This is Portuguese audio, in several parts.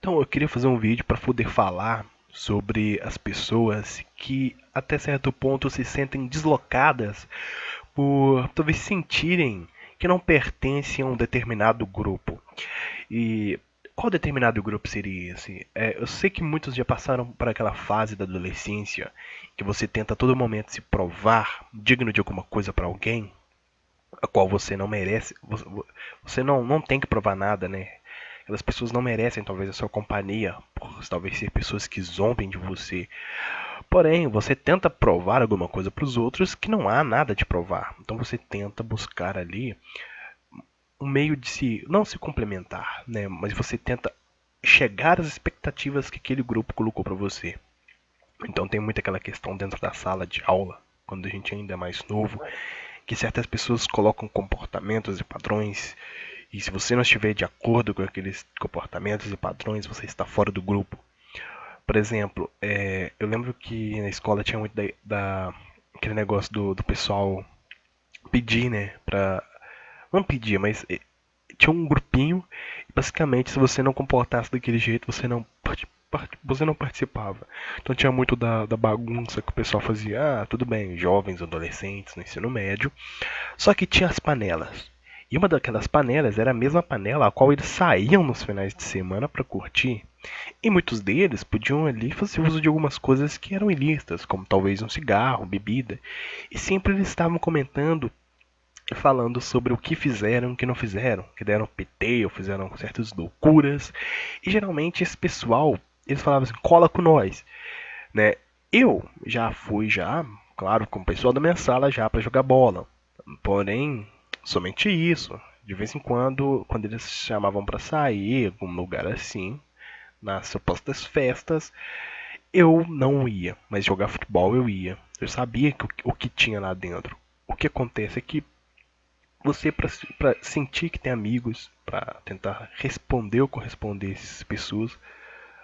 Então, eu queria fazer um vídeo para poder falar sobre as pessoas que até certo ponto se sentem deslocadas por talvez sentirem que não pertencem a um determinado grupo. E qual determinado grupo seria esse? Eu sei que muitos já passaram por aquela fase da adolescência que você tenta a todo momento se provar digno de alguma coisa para alguém, a qual você não merece. Você não tem que provar nada, né? Aquelas pessoas não merecem talvez a sua companhia, por talvez ser pessoas que zombem de você. Porém, você tenta provar alguma coisa para os outros que não há nada de provar. Então você tenta buscar ali um meio de se não se complementar, né? Mas você tenta chegar às expectativas que aquele grupo colocou para você. Então tem muito aquela questão dentro da sala de aula, quando a gente ainda é mais novo, que certas pessoas colocam comportamentos e padrões, e se você não estiver de acordo com aqueles comportamentos e padrões, você está fora do grupo. Por exemplo, eu lembro que na escola tinha muito aquele negócio do pessoal pedir, né? Não pedir, mas tinha um grupinho, e basicamente se você não comportasse daquele jeito, você não participava. Então tinha muito da bagunça que o pessoal fazia, tudo bem, jovens, adolescentes, no ensino médio, só que tinha as panelas. E uma daquelas panelas era a mesma panela a qual eles saíam nos finais de semana para curtir. E muitos deles podiam ali fazer uso de algumas coisas que eram ilícitas, como talvez um cigarro, bebida. E sempre eles estavam comentando e falando sobre o que fizeram e o que não fizeram, que deram PT ou fizeram certas loucuras. E geralmente esse pessoal, eles falavam assim, cola com nós, né? Eu já fui claro, com o pessoal da minha sala já para jogar bola. Porém, somente isso. De vez em quando eles chamavam para sair, algum lugar assim, nas supostas festas, eu não ia, mas jogar futebol eu ia. Eu sabia o que tinha lá dentro. O que acontece é que você, para sentir que tem amigos, para tentar responder ou corresponder a essas pessoas,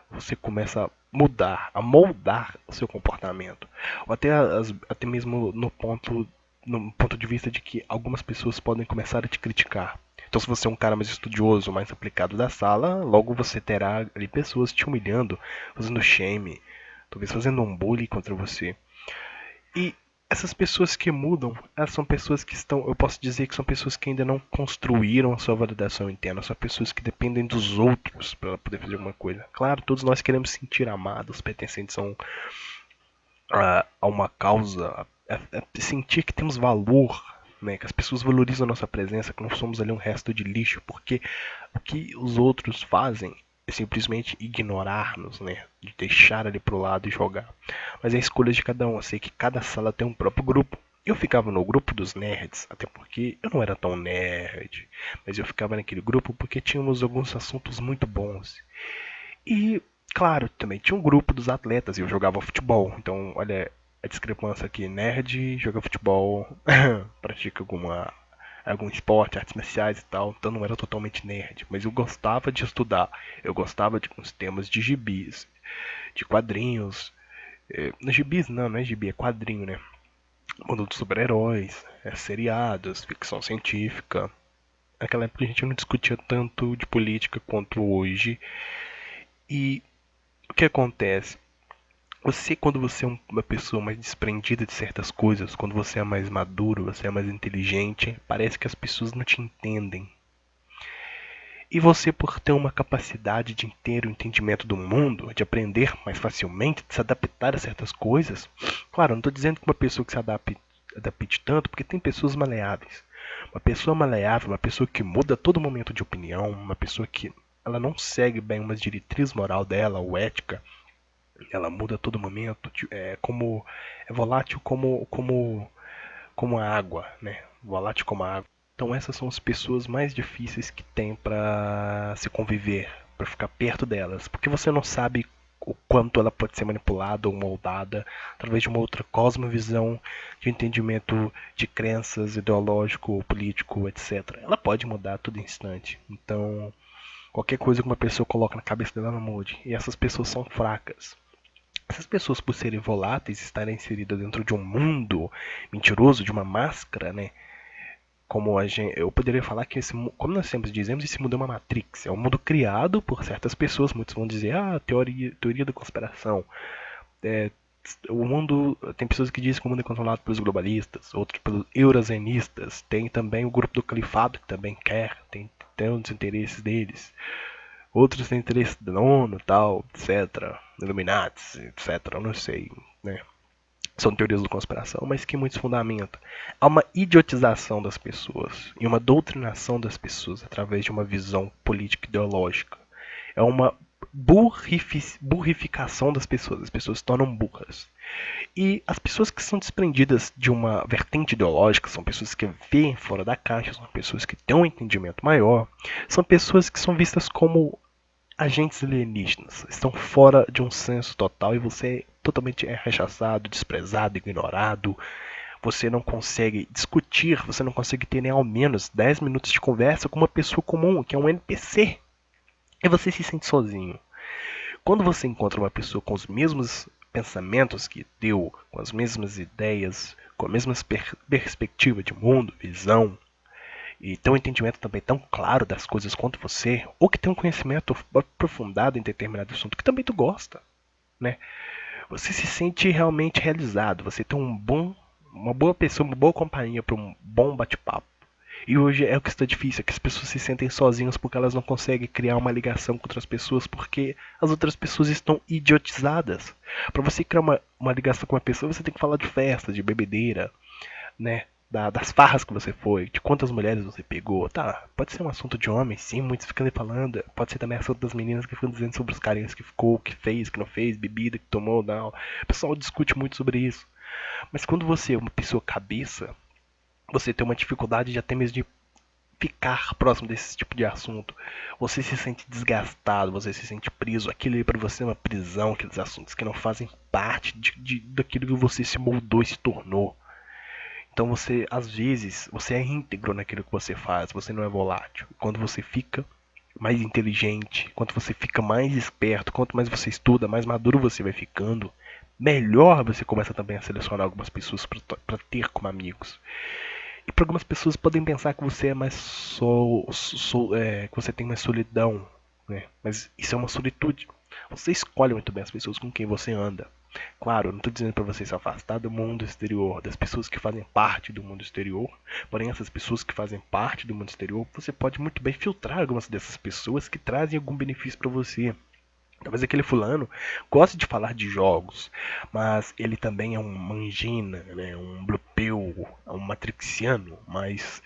você começa a mudar, a moldar o seu comportamento. Ou até mesmo no ponto de vista de que algumas pessoas podem começar a te criticar. Então, se você é um cara mais estudioso, mais aplicado da sala, logo você terá ali pessoas te humilhando, fazendo shame, talvez fazendo um bullying contra você. E essas pessoas que mudam, elas são pessoas que estão, eu posso dizer que são pessoas que ainda não construíram a sua validação interna, são pessoas que dependem dos outros para poder fazer alguma coisa. Claro, todos nós queremos se sentir amados, pertencentes a uma causa, sentir que temos valor, né, que as pessoas valorizam a nossa presença, que não somos ali um resto de lixo, porque o que os outros fazem é simplesmente ignorar-nos, né, de deixar ali pro lado e jogar. Mas é a escolha de cada um. Eu sei que cada sala tem um próprio grupo. Eu ficava no grupo dos nerds, até porque eu não era tão nerd, mas eu ficava naquele grupo porque tínhamos alguns assuntos muito bons. E, claro, também tinha um grupo dos atletas e eu jogava futebol. Então, olha a discrepância aqui: nerd, joga futebol, pratica algum esporte, artes marciais e tal. Então, não era totalmente nerd, mas eu gostava de estudar. Eu gostava de uns temas de gibis, de quadrinhos. Nos gibis, não é gibi, é quadrinho, né? Mundo dos super-heróis, seriados, ficção científica. Naquela época a gente não discutia tanto de política quanto hoje. E o que acontece? Quando você é uma pessoa mais desprendida de certas coisas, quando você é mais maduro, você é mais inteligente, parece que as pessoas não te entendem. E você, por ter uma capacidade de ter o entendimento do mundo, de aprender mais facilmente, de se adaptar a certas coisas, claro, não estou dizendo que uma pessoa que se adapte tanto, porque tem pessoas maleáveis. Uma pessoa maleável, uma pessoa que muda a todo momento de opinião, uma pessoa que ela não segue bem uma diretriz moral dela ou ética, ela muda a todo momento, é volátil como a água, né? Volátil como a água. Então essas são as pessoas mais difíceis que tem para se conviver, para ficar perto delas, porque você não sabe o quanto ela pode ser manipulada ou moldada através de uma outra cosmovisão, de entendimento de crenças ideológico, político, etc. Ela pode mudar a todo instante. Então, qualquer coisa que uma pessoa coloca na cabeça dela não mude. E essas pessoas são fracas. Essas pessoas, por serem voláteis, estarem inseridas dentro de um mundo mentiroso, de uma máscara, né? Como eu poderia falar que como nós sempre dizemos, esse mundo é uma matrix, é um mundo criado por certas pessoas. Muitos vão dizer, teoria da conspiração. É, o mundo, tem pessoas que dizem que o mundo é controlado pelos globalistas, outros pelos eurasianistas, tem também o grupo do califado que também tem os interesses deles. Outros têm interesse da ONU, tal, etc. Illuminati, etc. Eu não sei, né? São teorias da conspiração, mas que muitos fundamentam. Há uma idiotização das pessoas e uma doutrinação das pessoas através de uma visão política ideológica. É uma burrificação das pessoas. As pessoas se tornam burras. E as pessoas que são desprendidas de uma vertente ideológica são pessoas que veem fora da caixa, são pessoas que têm um entendimento maior, são pessoas que são vistas como agentes alienígenas, estão fora de um senso total e você totalmente é rechaçado, desprezado, ignorado. Você não consegue discutir, você não consegue ter nem ao menos 10 minutos de conversa com uma pessoa comum, que é um NPC. E você se sente sozinho. Quando você encontra uma pessoa com os mesmos pensamentos que deu, com as mesmas ideias, com a mesma perspectiva de mundo, visão, e tem um entendimento também tão claro das coisas quanto você, ou que tem um conhecimento aprofundado em determinado assunto que também tu gosta, né? Você se sente realmente realizado, você tem uma boa pessoa, uma boa companhia para um bom bate-papo. E hoje é o que está difícil, é que as pessoas se sentem sozinhas porque elas não conseguem criar uma ligação com outras pessoas porque as outras pessoas estão idiotizadas. Para você criar uma ligação com uma pessoa, você tem que falar de festa, de bebedeira, né? Das farras que você foi, de quantas mulheres você pegou. Tá, pode ser um assunto de homem, sim, muitos ficam ali falando. Pode ser também assunto das meninas que ficam dizendo sobre os carinhos que ficou, que fez, que não fez, bebida que tomou, não. O pessoal discute muito sobre isso. Mas quando você é uma pessoa cabeça, você tem uma dificuldade de até mesmo de ficar próximo desse tipo de assunto. Você se sente desgastado, você se sente preso. Aquilo ali para você é uma prisão, aqueles assuntos que não fazem parte daquilo que você se moldou e se tornou. Então você, às vezes, você é íntegro naquilo que você faz, você não é volátil. Quando você fica mais inteligente, quanto você fica mais esperto, quanto mais você estuda, mais maduro você vai ficando, melhor você começa também a selecionar algumas pessoas para ter como amigos. E para algumas pessoas podem pensar que você é mais que você tem mais solidão, né? Mas isso é uma solitude. Você escolhe muito bem as pessoas com quem você anda. Claro, eu não estou dizendo para você se afastar do mundo exterior, das pessoas que fazem parte do mundo exterior. Porém, essas pessoas que fazem parte do mundo exterior, você pode muito bem filtrar algumas dessas pessoas que trazem algum benefício para você. Talvez aquele fulano goste de falar de jogos, mas ele também é um mangina, né, um blupeu, um matrixiano, mas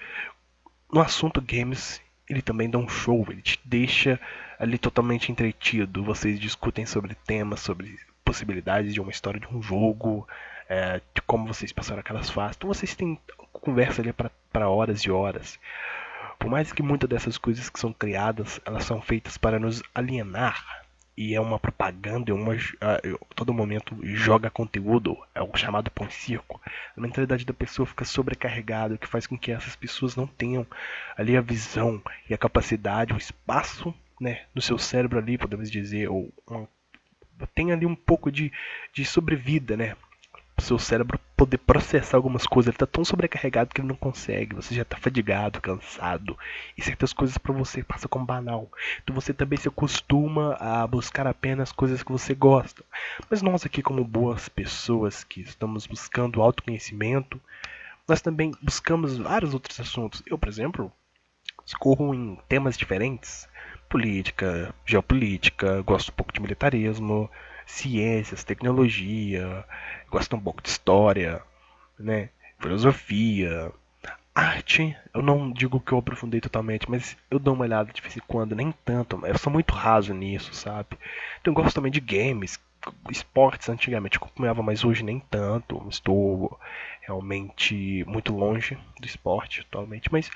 no assunto games ele também dá um show, ele te deixa ali totalmente entretido. Vocês discutem sobre temas, sobre possibilidades de uma história de um jogo, de como vocês passaram aquelas fases. Então vocês têm conversa ali para horas e horas. Por mais que muitas dessas coisas que são criadas, elas são feitas para nos alienar. E é uma propaganda, todo momento joga conteúdo, é o chamado pão e circo. A mentalidade da pessoa fica sobrecarregada, o que faz com que essas pessoas não tenham ali a visão e a capacidade, o espaço, né, no seu cérebro ali, podemos dizer, tem ali um pouco de sobrevida, né? O seu cérebro poder processar algumas coisas. Ele está tão sobrecarregado que ele não consegue. Você já está fadigado, cansado. E certas coisas para você passam como banal. Então você também se acostuma a buscar apenas coisas que você gosta. Mas nós aqui, como boas pessoas que estamos buscando autoconhecimento, nós também buscamos vários outros assuntos. Eu, por exemplo, escorro em temas diferentes. Política, geopolítica, gosto um pouco de militarismo, ciências, tecnologia, gosto um pouco de história, né? Filosofia, arte. Eu não digo que eu aprofundei totalmente, mas eu dou uma olhada de vez em quando, nem tanto. Eu sou muito raso nisso, sabe? Então eu gosto também de games, esportes. Antigamente eu acompanhava, mas hoje nem tanto. Estou realmente muito longe do esporte atualmente, mas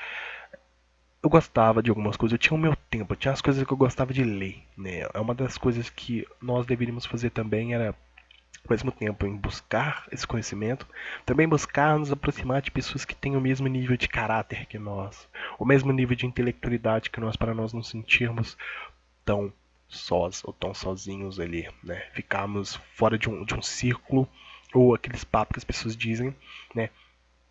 eu gostava de algumas coisas, eu tinha o meu tempo, eu tinha as coisas que eu gostava de ler, né? É uma das coisas que nós deveríamos fazer também era, ao mesmo tempo, em buscar esse conhecimento, também buscar nos aproximar de pessoas que têm o mesmo nível de caráter que nós, o mesmo nível de intelectualidade que nós, para nós não sentirmos tão sós ou tão sozinhos ali, né? Ficarmos fora de um círculo ou aqueles papos que as pessoas dizem, né?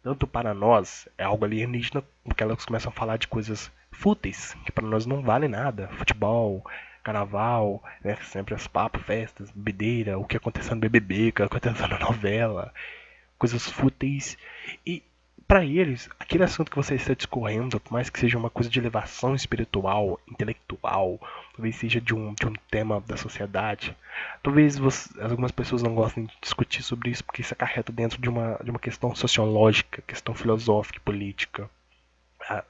tanto para nós é algo alienígena, porque elas começam a falar de coisas fúteis, que para nós não vale nada. Futebol, carnaval, né? Sempre os papos, festas, bebedeira, o que aconteceu no BBB, o que aconteceu na novela, coisas fúteis. E para eles, aquele assunto que você está discorrendo, por mais que seja uma coisa de elevação espiritual, intelectual, talvez seja de um tema da sociedade, talvez algumas pessoas não gostem de discutir sobre isso porque isso acarreta dentro de uma questão sociológica, questão filosófica e política. Ah,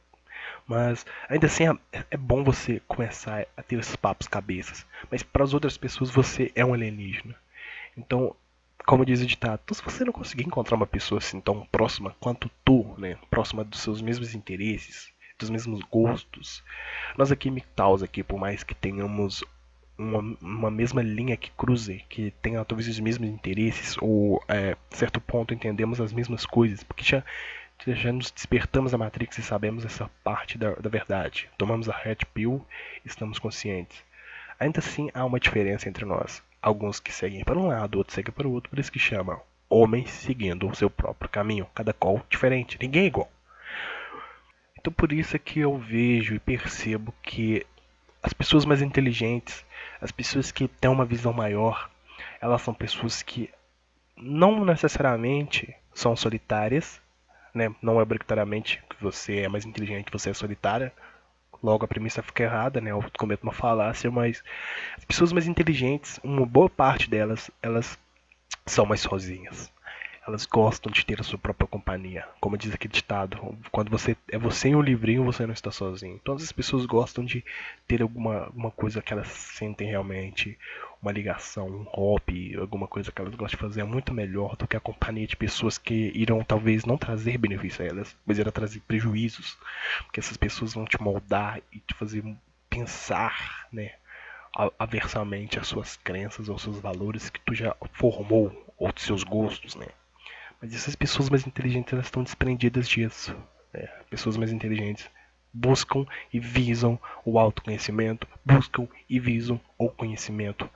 mas ainda assim é bom você começar a ter esses papos cabeças. Mas para as outras pessoas você é um alienígena. Então, como diz o ditado, se você não conseguir encontrar uma pessoa assim tão próxima quanto tu, né, próxima dos seus mesmos interesses, dos mesmos gostos, nós aqui MGTOWs aqui, por mais que tenhamos uma mesma linha que cruze, que tenha talvez os mesmos interesses ou certo ponto entendemos as mesmas coisas, porque já nos despertamos da Matrix e sabemos essa parte da verdade. Tomamos a Red Pill e estamos conscientes. Ainda assim, há uma diferença entre nós. Alguns que seguem para um lado, outros seguem para o outro, por isso que chamam homens seguindo o seu próprio caminho, cada qual diferente, ninguém é igual. Então por isso é que eu vejo e percebo que as pessoas mais inteligentes, as pessoas que têm uma visão maior, elas são pessoas que não necessariamente são solitárias, né? Não é obrigatoriamente que você é mais inteligente, você é solitária. Logo a premissa fica errada, né? Eu cometo uma falácia, mas as pessoas mais inteligentes, uma boa parte delas, elas são mais sozinhas. Elas gostam de ter a sua própria companhia. Como diz aquele ditado, quando você é você em um livrinho, você não está sozinho. Todas as pessoas gostam de ter alguma coisa que elas sentem realmente, uma ligação, um hobby, alguma coisa que elas gostam de fazer é muito melhor do que a companhia de pessoas que irão talvez não trazer benefício a elas, mas irão trazer prejuízos. Porque essas pessoas vão te moldar e te fazer pensar, né? Aversamente às suas crenças ou seus valores que tu já formou, ou dos seus gostos, né? Mas essas pessoas mais inteligentes elas estão desprendidas disso. Né? Pessoas mais inteligentes buscam e visam o autoconhecimento, buscam e visam o conhecimento,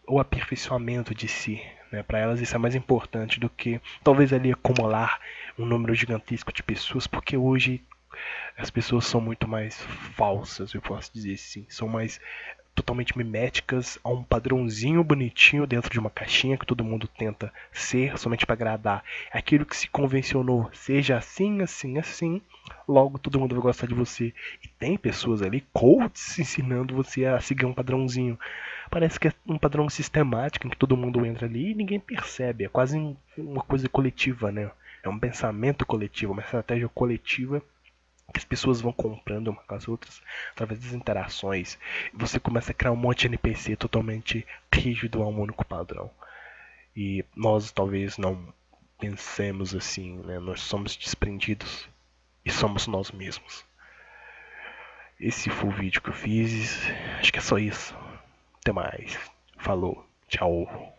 o aperfeiçoamento de si. Né? Para elas isso é mais importante do que talvez ali acumular um número gigantesco de pessoas, porque hoje as pessoas são muito mais falsas, eu posso dizer assim, são mais totalmente miméticas a um padrãozinho bonitinho dentro de uma caixinha que todo mundo tenta ser somente para agradar. Aquilo que se convencionou, seja assim, assim, assim, logo todo mundo vai gostar de você. E tem pessoas ali, coaches, ensinando você a seguir um padrãozinho. Parece que é um padrão sistemático em que todo mundo entra ali e ninguém percebe. É quase uma coisa coletiva, né? É um pensamento coletivo, uma estratégia coletiva que as pessoas vão comprando umas com as outras através das interações. E você começa a criar um monte de NPC totalmente rígido a um único padrão. E nós talvez não pensemos assim, né? Nós somos desprendidos e somos nós mesmos. Esse foi o vídeo que eu fiz. Acho que é só isso. Até mais. Falou. Tchau.